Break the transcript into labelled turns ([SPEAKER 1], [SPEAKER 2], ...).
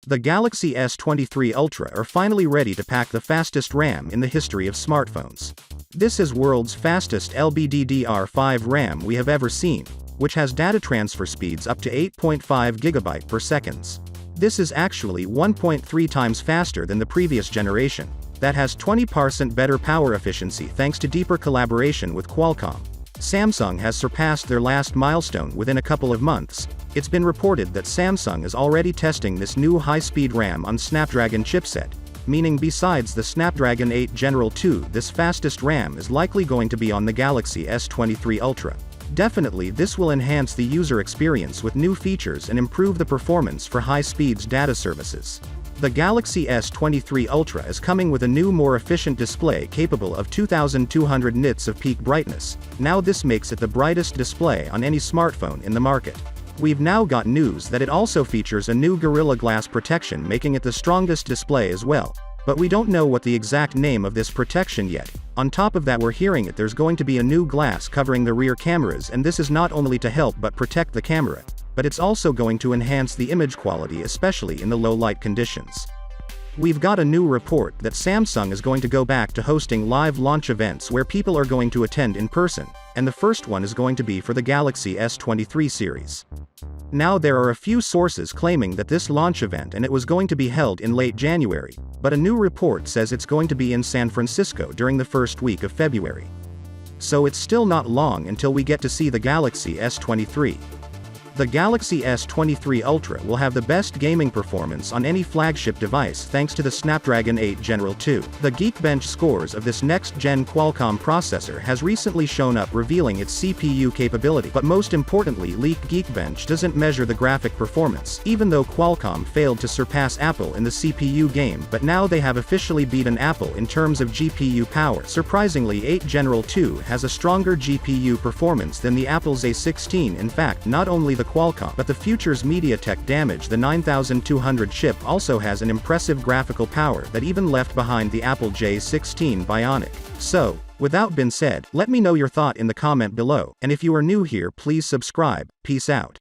[SPEAKER 1] The Galaxy S23 Ultra are finally ready to pack the fastest RAM in the history of smartphones. This is world's fastest LPDDR5 RAM we have ever seen, which has data transfer speeds up to 8.5 GB per second. This is actually 1.3 times faster than the previous generation, that has 20% better power efficiency thanks to deeper collaboration with Qualcomm. Samsung has surpassed their last milestone within a couple of months. It's been reported that Samsung is already testing this new high-speed RAM on Snapdragon chipset, meaning besides the Snapdragon 8 General 2, this fastest RAM is likely going to be on the Galaxy S23 Ultra. Definitely this will enhance the user experience with new features and improve the performance for high-speed data services. The Galaxy S23 Ultra is coming with a new more efficient display capable of 2200 nits of peak brightness. Now this makes it the brightest display on any smartphone in the market. We've now got news that it also features a new Gorilla Glass protection, making it the strongest display as well. But we don't know what the exact name of this protection yet. On top of that, we're hearing that there's going to be a new glass covering the rear cameras, and this is not only to help but protect the camera, but it's also going to enhance the image quality, especially in the low light conditions. We've got a new report that Samsung is going to go back to hosting live launch events where people are going to attend in person, and the first one is going to be for the Galaxy S23 series. Now there are a few sources claiming that this launch event and it was going to be held in late January, but a new report says it's going to be in San Francisco during the first week of February. So it's still not long until we get to see the Galaxy S23. The Galaxy S23 Ultra will have the best gaming performance on any flagship device thanks to the Snapdragon 8 General 2. The Geekbench scores of this next-gen Qualcomm processor has recently shown up, revealing its CPU capability. But most importantly, leaked Geekbench doesn't measure the graphic performance, even though Qualcomm failed to surpass Apple in the CPU game, but now they have officially beaten Apple in terms of GPU power. Surprisingly, 8 General 2 has a stronger GPU performance than the Apple's A16. In fact, not only the Qualcomm, but the future's MediaTek Damage, the 9200 chip, also has an impressive graphical power that even left behind the Apple J16 Bionic. So, without being said, let me know your thought in the comment below, and if you are new here, please subscribe. Peace out.